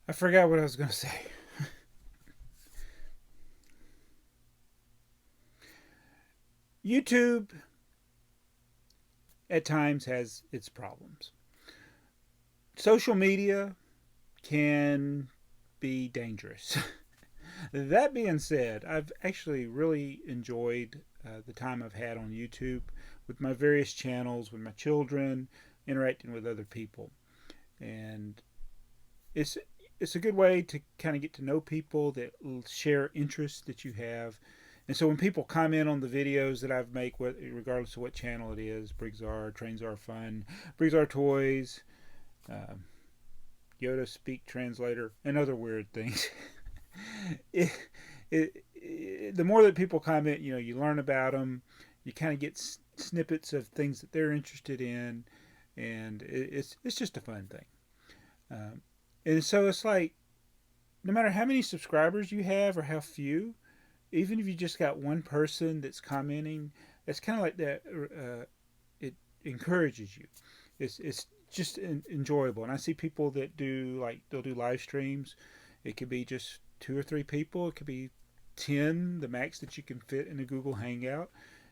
I forgot what I was going to say. YouTube at times has its problems. Social media can be dangerous. That being said, I've actually really enjoyed the time I've had on YouTube with my various channels, with my children, interacting with other people, and it's it's a good way to kind of get to know people that share interests that you have. And so when people comment on the videos that I've made, regardless of what channel it is, BrickTsar, Trains Are Fun, BrickTsar Toys, uh, Yoda Speak Translator, and other weird things, it, the more that people comment, you learn about them. You kind of get snippets of things that they're interested in, and it's just a fun thing. Um, and so it's like no matter how many subscribers you have or how few, even if you just got one person that's commenting, it's kind of like that. It encourages you. It's just enjoyable. And I see people that do they'll do live streams. It could be just two or three people. It could be 10, the max that you can fit in a Google Hangout.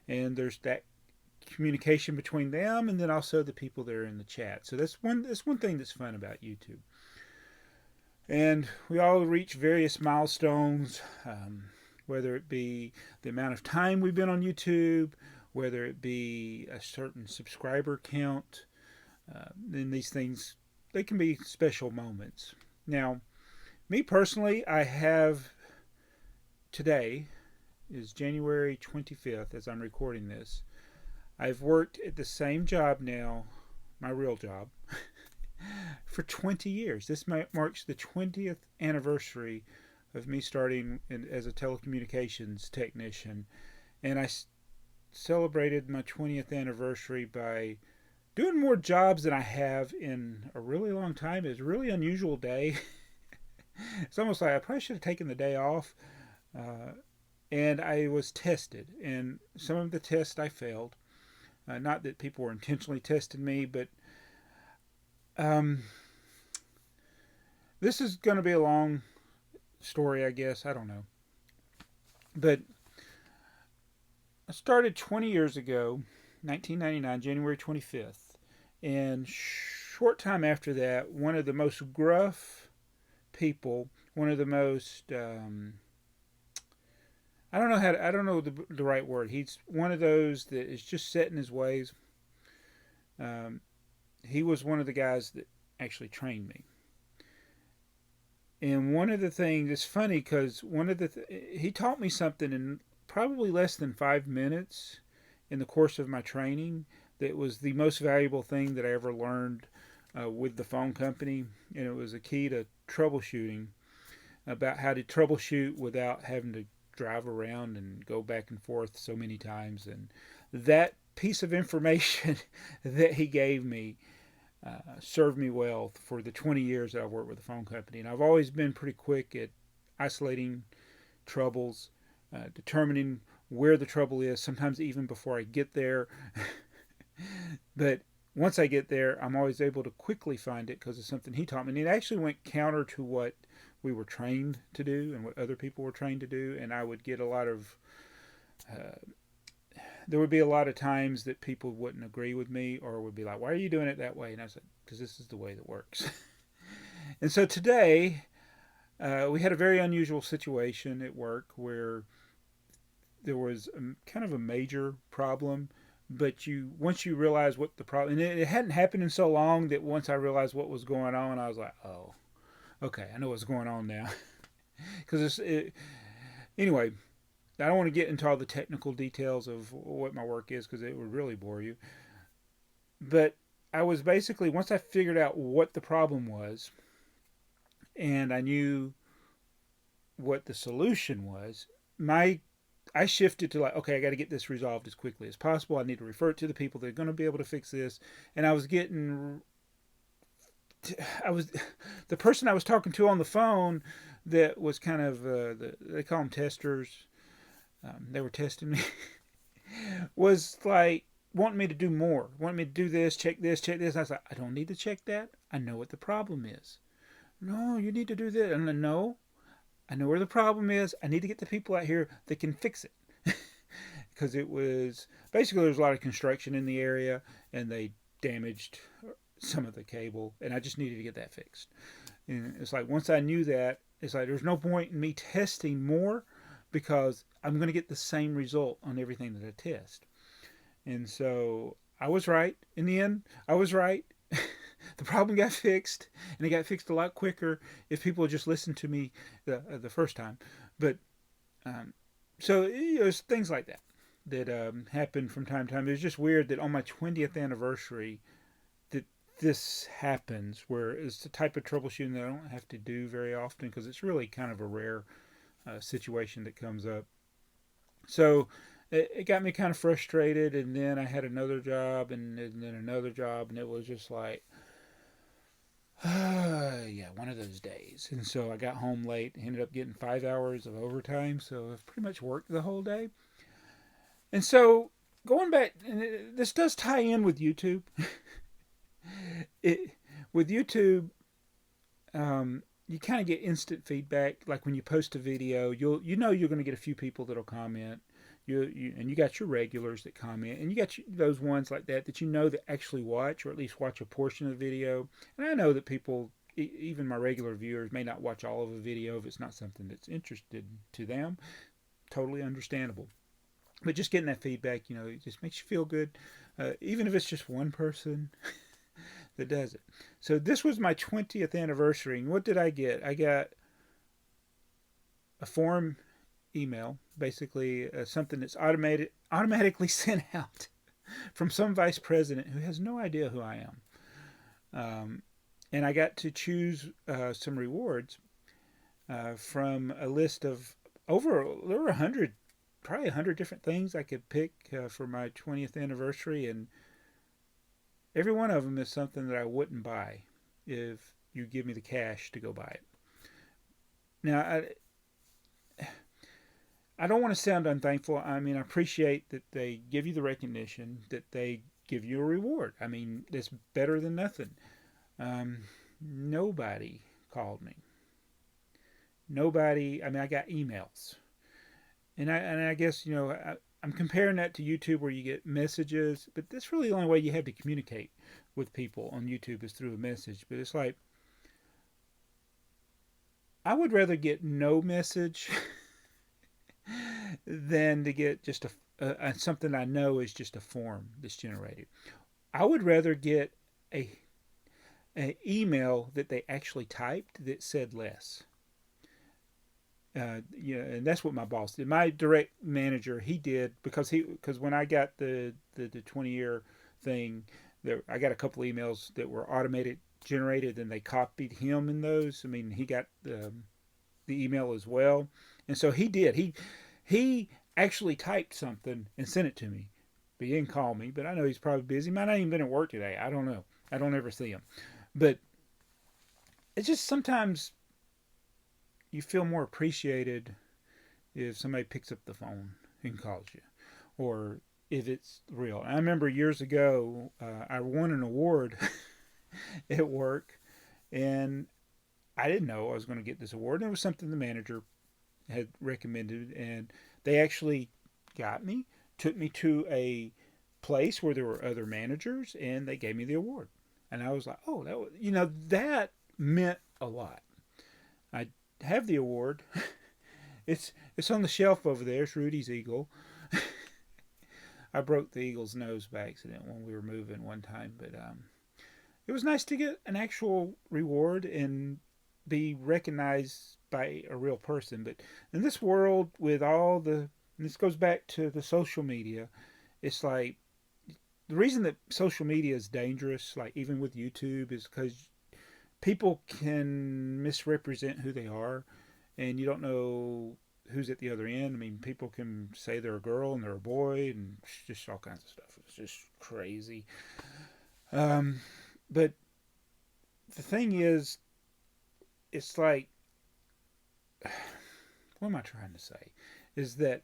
And there's that communication between them and then also the people that are in the chat. So that's one thing that's fun about YouTube. And we all reach various milestones, whether it be the amount of time we've been on YouTube, whether it be a certain subscriber count. Then these things, they can be special moments. Now, me personally, I have today is January 25th as I'm recording this. I've worked at the same job now, my real job, for 20 years. This marks the 20th anniversary of me starting as a telecommunications technician. And I celebrated my 20th anniversary by doing more jobs than I have in a really long time. It's a really unusual day. It's almost like I probably should have taken the day off. Uh, and I was tested, and some of the tests I failed. Not that people were intentionally testing me, but um, this is going to be a long story, I guess. I don't know. But I started 20 years ago, 1999, January 25th. And short time after that, one of the most gruff people, one of the most I don't know the right word. He's one of those that is just set in his ways. Um, he was one of the guys that actually trained me. And one of the things, it's funny because he taught me something in probably less than 5 minutes in the course of my training that was the most valuable thing that I ever learned with the phone company. And it was a key to troubleshooting, about how to troubleshoot without having to drive around and go back and forth so many times. And that piece of information that he gave me served me well for the 20 years that I've worked with the phone company. And I've always been pretty quick at isolating troubles, determining where the trouble is, sometimes even before I get there. But once I get there, I'm always able to quickly find it because of something he taught me. And it actually went counter to what we were trained to do and what other people were trained to do. And I would get a lot of, uh, there would be a lot of times that people wouldn't agree with me or would be like, why are you doing it that way? And I was like, because this is the way that works. And so today, we had a very unusual situation at work where there was kind of a major problem. But once you realize what the problem, and it hadn't happened in so long that once I realized what was going on, I was like, oh, okay, I know what's going on now. Because anyway, I don't want to get into all the technical details of what my work is because it would really bore you. But I was basically, once I figured out what the problem was and I knew what the solution was, my I shifted to like, okay, I got to get this resolved as quickly as possible. I need to refer it to the people that are going to be able to fix this. And I was the person I was talking to on the phone that was kind of they call them testers. They were testing me. Was like wanting me to do more, wanting me to do this, check this, check this. I was like, I don't need to check that. I know what the problem is. no, you need to do this. And then, no, I know where the problem is. I need to get the people out here that can fix it. Because it was basically, there's a lot of construction in the area and they damaged some of the cable, and I just needed to get that fixed. And it's like, once I knew that, it's like there's no point in me testing more because I'm going to get the same result on everything that I test. And so I was right. In the end, I was right. The problem got fixed, and it got fixed a lot quicker if people just listened to me the first time. But um, so it's things like that that happen from time to time. It was just weird that on my 20th anniversary that this happens, where it's the type of troubleshooting that I don't have to do very often because it's really kind of a rare situation that comes up. So it got me kind of frustrated, and then I had another job, and then another job, and it was just like, yeah, one of those days. And so I got home late, ended up getting 5 hours of overtime, so I've pretty much worked the whole day. And so going back, and this does tie in with YouTube. it with YouTube, you kind of get instant feedback. Like when you post a video, you're going to get a few people that'll comment. And you got your regulars that comment, and you got those ones like that you know that actually watch, or at least watch a portion of the video. And I know that people, even my regular viewers, may not watch all of a video if it's not something that's interested to them. Totally understandable. But just getting that feedback, it just makes you feel good, even if it's just one person that does it. So this was my 20th anniversary, and what did I get? I got a form email, basically something that's automatically sent out from some vice president who has no idea who I am. And I got to choose some rewards from a list of there were 100, probably 100 different things I could pick for my 20th anniversary, and every one of them is something that I wouldn't buy if you give me the cash to go buy it. Now, I don't want to sound unthankful. I mean, I appreciate that they give you the recognition, that they give you a reward. I mean, it's better than nothing. Nobody called me. Nobody. I mean, I got emails, and I guess I'm comparing that to YouTube where you get messages, but that's really the only way you have to communicate with people on YouTube is through a message. But it's like, I would rather get no message than to get just something I know is just a form that's generated. I would rather get an email that they actually typed that said less. And that's what my boss did. My direct manager, he did, because when I got the 20-year thing, I got a couple emails that were automated generated, and they copied him in those. I mean, he got the email as well, and so he did. He actually typed something and sent it to me. But he didn't call me, but I know he's probably busy. He might not even been at work today. I don't know. I don't ever see him. But it's just sometimes you feel more appreciated if somebody picks up the phone and calls you, or if it's real. I remember years ago, I won an award at work, and I didn't know I was going to get this award. And it was something the manager had recommended, and they actually got me, took me to a place where there were other managers, and they gave me the award. And I was like, oh, that meant a lot. I have the award. It's on the shelf over there. It's Rudy's eagle. I broke the eagle's nose by accident when we were moving one time, but it was nice to get an actual reward and be recognized by a real person. But in this world, with and this goes back to the social media, it's like, the reason that social media is dangerous, like even with YouTube, is because people can misrepresent who they are, and you don't know who's at the other end. I mean, people can say they're a girl and they're a boy, and just all kinds of stuff. It's just crazy. But the thing is, it's like, what am I trying to say? Is that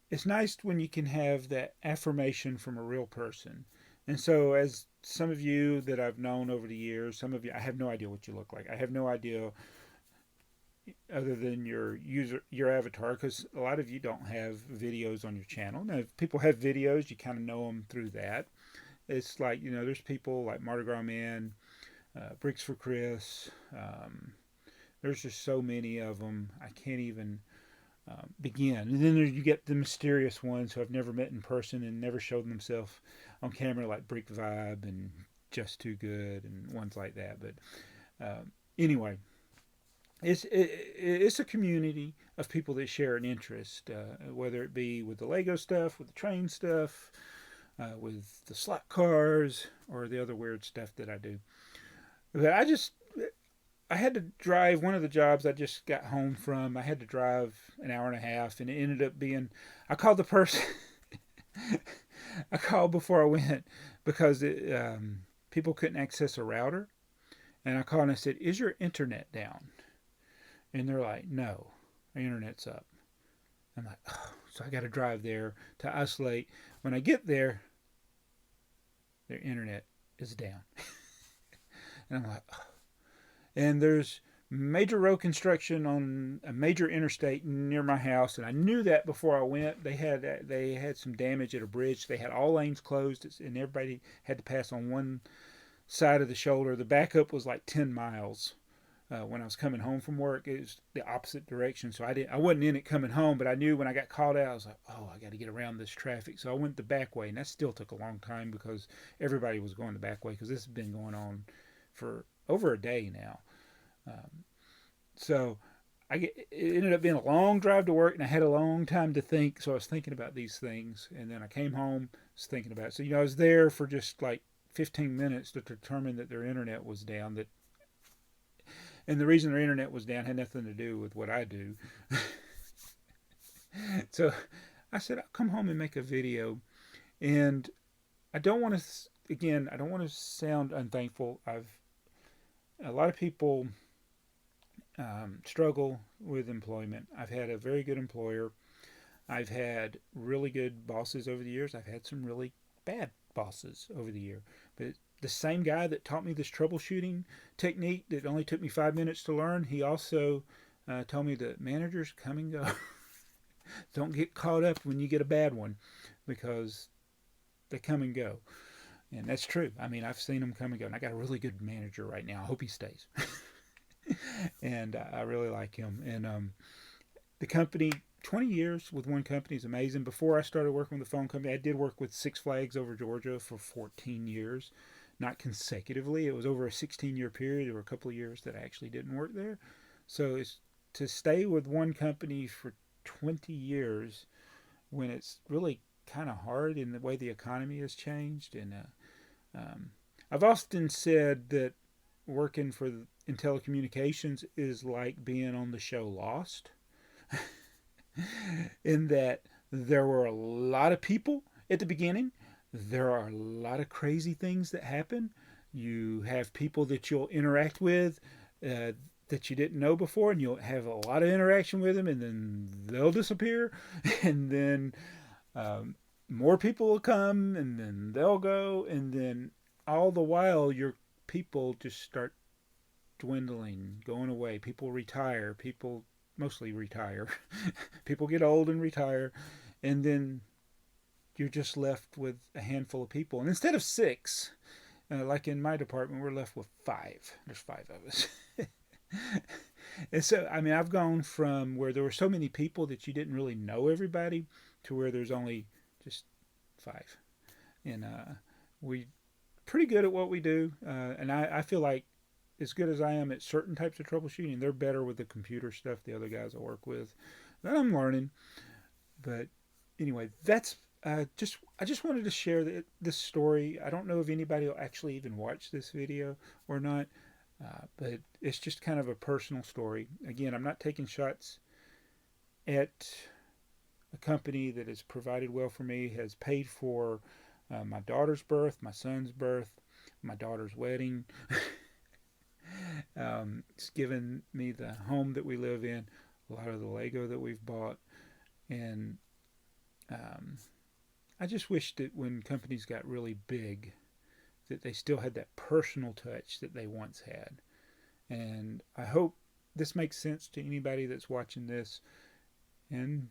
it's nice when you can have that affirmation from a real person And so, as some of you that I've known over the years, some of you, I have no idea what you look like. I have no idea other than your avatar, because a lot of you don't have videos on your channel. Now, if people have videos, you kind of know them through that. It's like, there's people like Mardi Gras Man, Bricks for Chris. There's just so many of them. I can't even begin. And then you get the mysterious ones who I've never met in person and never showed themselves on camera, like Brick Vibe and Just Too Good and ones like that. But anyway, it's a community of people that share an interest, whether it be with the Lego stuff, with the train stuff, with the slot cars, or the other weird stuff that I do. But I had to drive one of the jobs I just got home from. I had to drive an hour and a half, and it ended up being. I called the person. I called before I went because people couldn't access a router, and I called and I said, "Is your internet down?" And they're like, "No, our internet's up." I'm like, "Oh," so I got to drive there to isolate. When I get there, their internet is down, and I'm like, oh. And there's major road construction on a major interstate near my house, and I knew that before I went. They had some damage at a bridge. They had all lanes closed, and everybody had to pass on one side of the shoulder. The backup was like 10 miles. When I was coming home from work, it was the opposite direction, so I wasn't in it coming home, but I knew when I got called out, I was like, oh, I got to get around this traffic. So I went the back way, and that still took a long time because everybody was going the back way, because this has been going on for over a day now. So it ended up being a long drive to work, and I had a long time to think. So I was thinking about these things, and then I came home, was thinking about it. So I was there for just like 15 minutes to determine that their internet was down. And the reason their internet was down had nothing to do with what I do. So I said, I'll come home and make a video. And I don't want to sound unthankful. A lot of people struggle with employment. I've had a very good employer. I've had really good bosses over the years. I've had some really bad bosses over the year. But the same guy that taught me this troubleshooting technique that only took me 5 minutes to learn, he also told me that managers come and go. Don't get caught up when you get a bad one, because they come and go. And that's true. I mean, I've seen them come and go. And I got a really good manager right now. I hope he stays. And I really like him. And the company, 20 years with one company is amazing. Before I started working with the phone company, I did work with Six Flags over Georgia for 14 years. Not consecutively. It was over a 16-year period. There were a couple of years that I actually didn't work there. So to stay with one company for 20 years when it's really kind of hard in the way the economy has changed. And I've often said that working in telecommunications is like being on the show Lost, in that there were a lot of people at the beginning. There are a lot of crazy things that happen. You have people that you'll interact with that you didn't know before, and you'll have a lot of interaction with them, and then they'll disappear, and then more people will come, and then they'll go, and then all the while your people just start dwindling, going away. People retire. People mostly retire. People get old and retire, and then you're just left with a handful of people. And instead of 6, like in my department, we're left with 5. There's 5 of us. And so, I mean, I've gone from where there were so many people that you didn't really know everybody to where there's only just 5. And we pretty good at what we do. And I feel like as good as I am at certain types of troubleshooting, they're better with the computer stuff, the other guys I work with, that I'm learning. But anyway, that's I just wanted to share this story. I don't know if anybody will actually even watch this video or not, but it's just kind of a personal story. Again, I'm not taking shots at a company that has provided well for me, has paid for my daughter's birth, my son's birth, my daughter's wedding. It's given me the home that we live in, a lot of the Lego that we've bought, and I just wish that when companies got really big, that they still had that personal touch that they once had. And I hope this makes sense to anybody that's watching this. And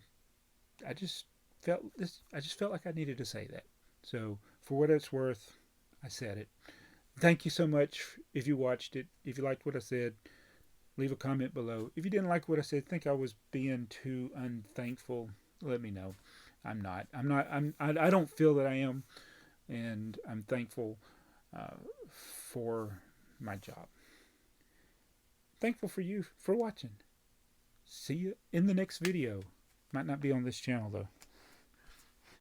I just I just felt like I needed to say that. So for what it's worth, I said it. Thank you so much if you watched it. If you liked what I said, leave a comment below. If you didn't like what I said, think I was being too unthankful, let me know. I'm not. I'm not. I don't feel that I am, and I'm thankful for my job. Thankful for you for watching. See you in the next video. Might not be on this channel though.